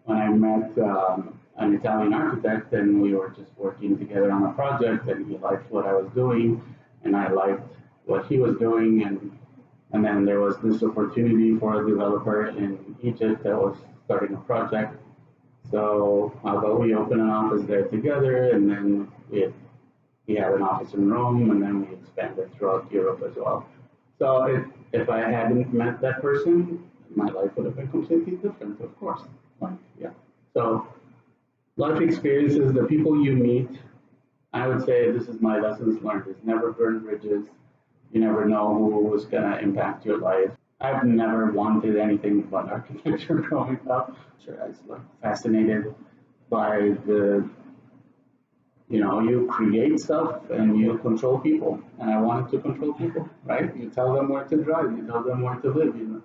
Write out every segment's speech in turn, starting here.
when I met an Italian architect, and we were just working together on a project, and he liked what I was doing, and I liked what he was doing, and then there was this opportunity for a developer in Egypt that was starting a project. So although we opened an office there together, and then he had an office in Rome, and then we expanded throughout Europe as well. So if I hadn't met that person, my life would have been completely different, of course. Like, yeah. So life experiences, the people you meet, I would say this is my lessons learned, is never burn bridges. You never know who is going to impact your life. I've never wanted anything but architecture growing up. Sure, I was like fascinated by you create stuff and you control people. And I wanted to control people, right? You tell them where to drive, you tell them where to live, you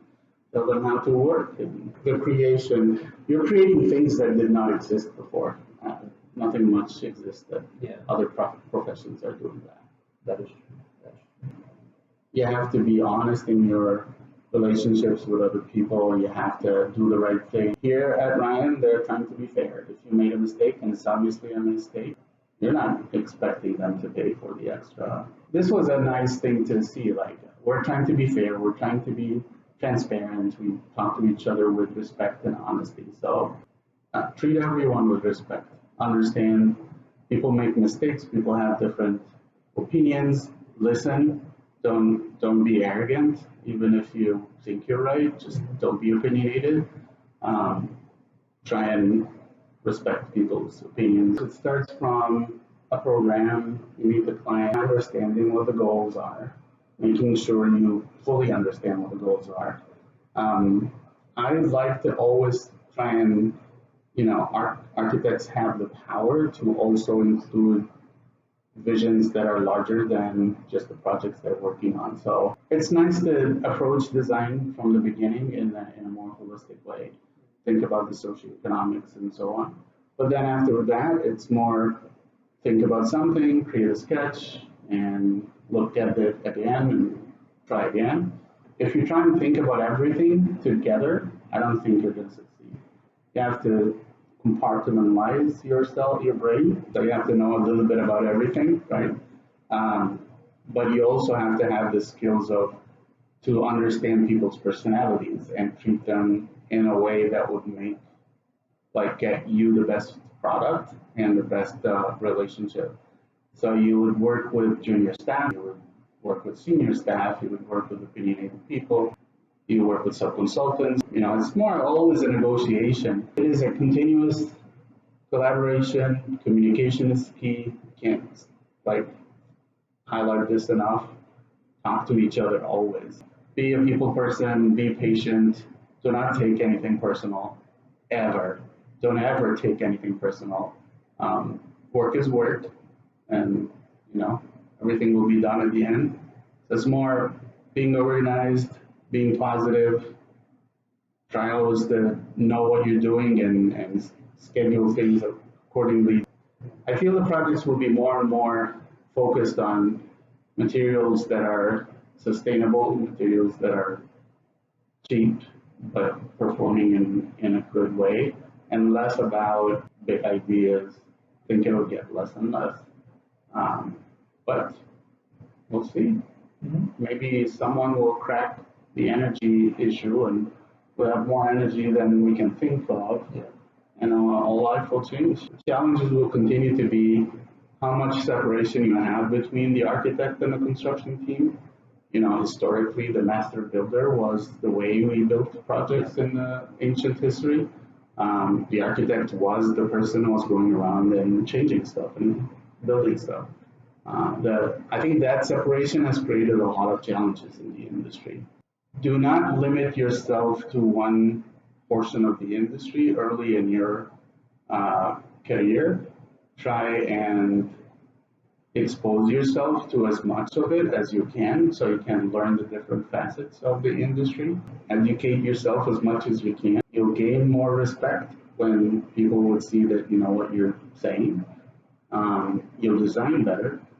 tell them how to work. And the creation, you're creating things that did not exist before. Nothing much exists that other professions are doing that. That is true. You have to be honest in your relationships with other people. You have to do the right thing. Here at Ryan, they're trying to be fair. If you made a mistake, and it's obviously a mistake, you're not expecting them to pay for the extra. This was a nice thing to see. Like, we're trying to be fair. We're trying to be transparent. We talk to each other with respect and honesty. So treat everyone with respect. Understand people make mistakes. People have different opinions. Listen. Don't be arrogant. Even if you think you're right, just don't be opinionated. Try and respect people's opinions. It starts from a program. You meet the client, understanding what the goals are, making sure you fully understand what the goals are. I like to always try and, architects have the power to also include visions that are larger than just the projects they're working on. So it's nice to approach design from the beginning in a more holistic way. Think about the socioeconomics and so on. But then after that, it's more think about something, create a sketch, and look at it again and try again. If you try and think about everything together, I don't think you're going to succeed. You have to compartmentalize your brain. So you have to know a little bit about everything, right? But you also have to have the skills to understand people's personalities and treat them in a way that would get you the best product and the best relationship. So you would work with junior staff, you would work with senior staff, you would work with opinionated people, you work with sub-consultants. It's more always a negotiation. It is a continuous collaboration. Communication is key. Can't highlight this enough. Talk to each other always. Be a people person. Be patient. Do not take anything personal, ever. Don't ever take anything personal. Work is work, and everything will be done at the end. So it's more being organized, being positive. Try always to know what you're doing and schedule things accordingly. I feel the projects will be more and more focused on materials that are sustainable, materials that are cheap but performing in a good way, and less about big ideas. I think it will get less and less. But we'll see. Mm-hmm. Maybe someone will crack the energy issue and we'll have more energy than we can think of. Yeah. And our life will change. Challenges will continue to be how much separation you have between the architect and the construction team. Historically, the master builder was the way we built projects in ancient history. The architect was the person who was going around and changing stuff and building stuff. I think that separation has created a lot of challenges in the industry. Do not limit yourself to one portion of the industry early in your career. Try and expose yourself to as much of it as you can so you can learn the different facets of the industry. Educate yourself as much as you can. You'll gain more respect when people would see that you know what you're saying. You'll design better